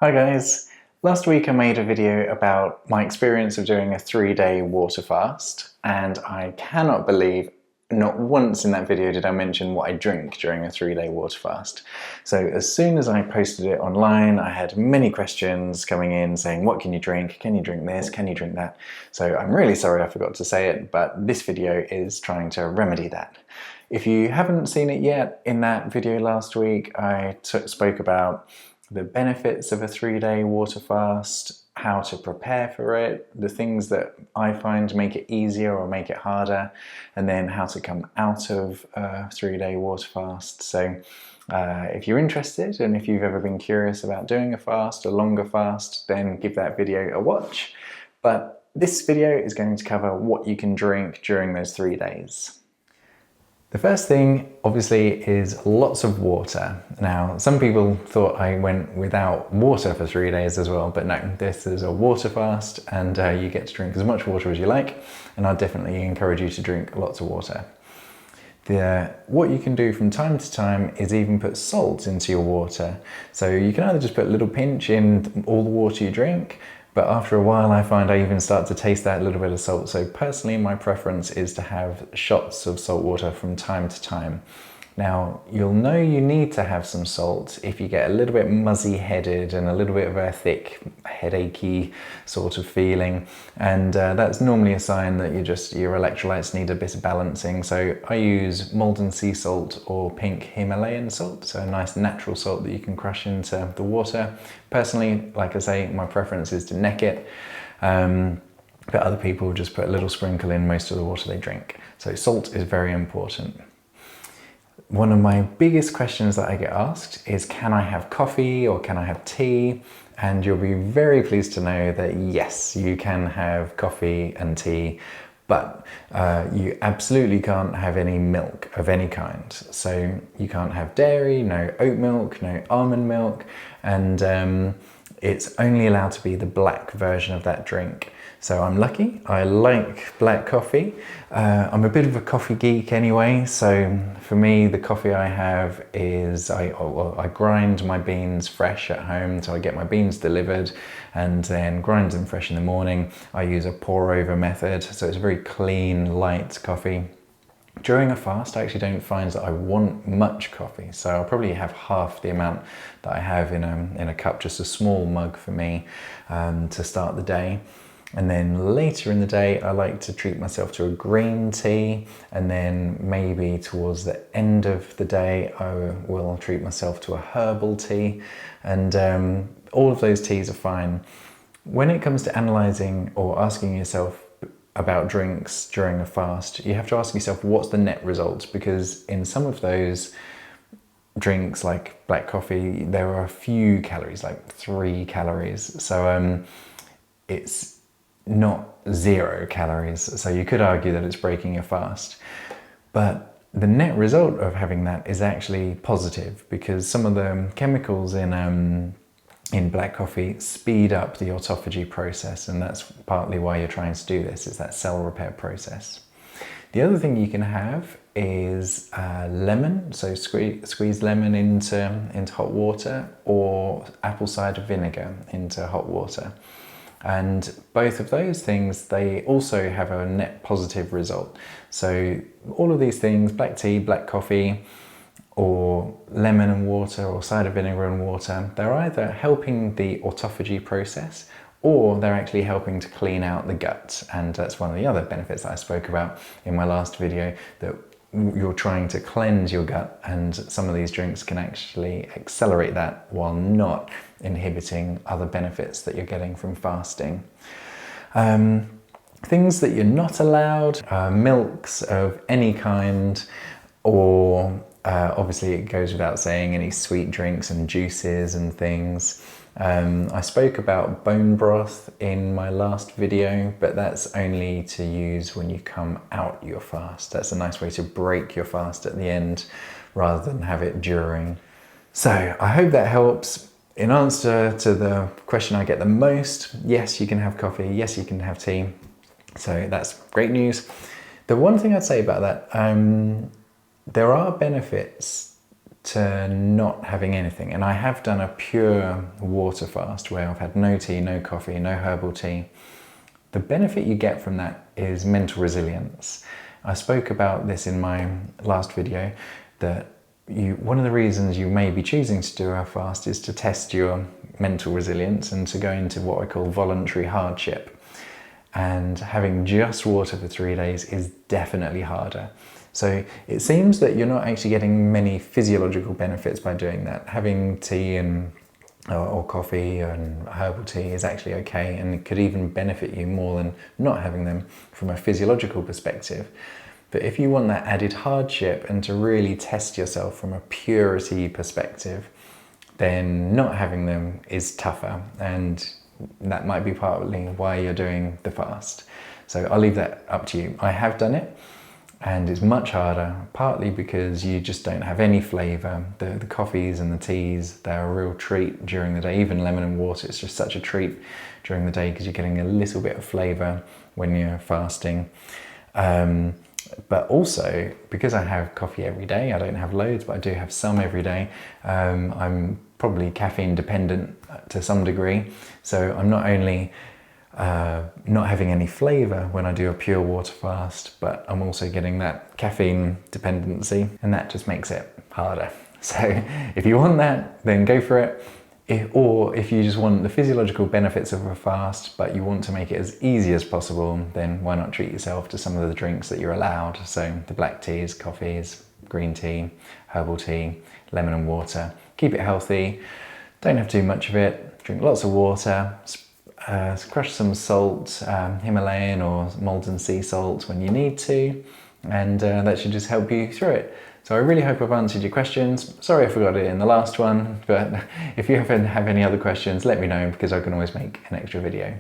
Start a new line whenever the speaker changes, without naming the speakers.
Hi guys! Last week I made a video about my experience of doing a 3-day water fast, and I cannot believe not once in that video did I mention what I drink during a 3-day water fast. So as soon as I posted it online, I had many questions coming in saying, what can you drink? Can you drink this? Can you drink that? So I'm really sorry I forgot to say it, but this video is trying to remedy that. If you haven't seen it yet, in that video last week I spoke about the benefits of a 3-day water fast, how to prepare for it, the things that I find make it easier or make it harder, and then how to come out of a 3-day water fast. So if you're interested and if you've ever been curious about doing a fast, a longer fast, then give that video a watch. But this video is going to cover what you can drink during those 3 days. The first thing, obviously, is lots of water. Now, some people thought I went without water for 3 days as well, but no, this is a water fast and you get to drink as much water as you like, and I'd definitely encourage you to drink lots of water. What you can do from time to time is even put salt into your water. So you can either just put a little pinch in all the water you drink, but after a while I find I even start to taste that little bit of salt. So personally my preference is to have shots of salt water from time to time. Now you'll know you need to have some salt if you get a little bit muzzy headed and a little bit of a thick headachy sort of feeling, and that's normally a sign that your electrolytes need a bit of balancing. So I use Maldon sea salt or pink Himalayan salt, so a nice natural salt that you can crush into the water. Personally, like I say, my preference is to neck it, but other people just put a little sprinkle in most of the water they drink. So salt is very important. One of my biggest questions that I get asked is, can I have coffee or can I have tea? And you'll be very pleased to know that yes, you can have coffee and tea, but you absolutely can't have any milk of any kind. So you can't have dairy, no oat milk, no almond milk, and it's only allowed to be the black version of that drink. So I'm lucky, I like black coffee. I'm a bit of a coffee geek anyway, so for me the coffee I have is, I grind my beans fresh at home, so I get my beans delivered and then grind them fresh in the morning. I use a pour over method, so it's a very clean, light coffee. During a fast, I actually don't find that I want much coffee, so I'll probably have half the amount that I have in a cup, just a small mug for me to start the day. And then later in the day, I like to treat myself to a green tea, and then maybe towards the end of the day, I will treat myself to a herbal tea, and all of those teas are fine. When it comes to analysing or asking yourself about drinks during a fast, you have to ask yourself, what's the net result? Because in some of those drinks, like black coffee, there are a few calories, like 3 calories. So it's not 0 calories. So you could argue that it's breaking your fast. But the net result of having that is actually positive, because some of the chemicals in black coffee speed up the autophagy process, and that's partly why you're trying to do this, is that cell repair process. The other thing you can have is lemon, so squeeze lemon into hot water, or apple cider vinegar into hot water. And both of those things, they also have a net positive result. So all of these things, black tea, black coffee, or lemon and water, or cider vinegar and water, they're either helping the autophagy process, or they're actually helping to clean out the gut. And that's one of the other benefits that I spoke about in my last video, that you're trying to cleanse your gut, and some of these drinks can actually accelerate that while not inhibiting other benefits that you're getting from fasting. Things that you're not allowed, milks of any kind, or obviously it goes without saying, any sweet drinks and juices and things. I spoke about bone broth in my last video, but that's only to use when you come out your fast. That's a nice way to break your fast at the end rather than have it during. So I hope that helps. In answer to the question I get the most, yes, you can have coffee, yes, you can have tea. So that's great news. The one thing I'd say about that, there are benefits to not having anything. And I have done a pure water fast where I've had no tea, no coffee, no herbal tea. The benefit you get from that is mental resilience. I spoke about this in my last video, that one of the reasons you may be choosing to do a fast is to test your mental resilience and to go into what I call voluntary hardship. And having just water for 3 days is definitely harder. So it seems that you're not actually getting many physiological benefits by doing that. Having tea or coffee and herbal tea is actually okay, and it could even benefit you more than not having them from a physiological perspective. But if you want that added hardship and to really test yourself from a purity perspective, then not having them is tougher, and that might be partly why you're doing the fast. So I'll leave that up to you. I have done it, and it's much harder, partly because you just don't have any flavour. The coffees and the teas, they're a real treat during the day. Even lemon and water, it's just such a treat during the day because you're getting a little bit of flavour when you're fasting. But also, because I have coffee every day, I don't have loads, but I do have some every day, I'm probably caffeine dependent to some degree. So I'm not only not having any flavour when I do a pure water fast, but I'm also getting that caffeine dependency, and that just makes it harder. So if you want that, then go for it. Or if you just want the physiological benefits of a fast, but you want to make it as easy as possible, then why not treat yourself to some of the drinks that you're allowed? So the black teas, coffees, green tea, herbal tea, lemon and water. Keep it healthy, don't have too much of it, drink lots of water, crush some salt, Himalayan or Malden sea salt when you need to, and that should just help you through it. So I really hope I've answered your questions. Sorry I forgot it in the last one, but if you have any other questions, let me know, because I can always make an extra video.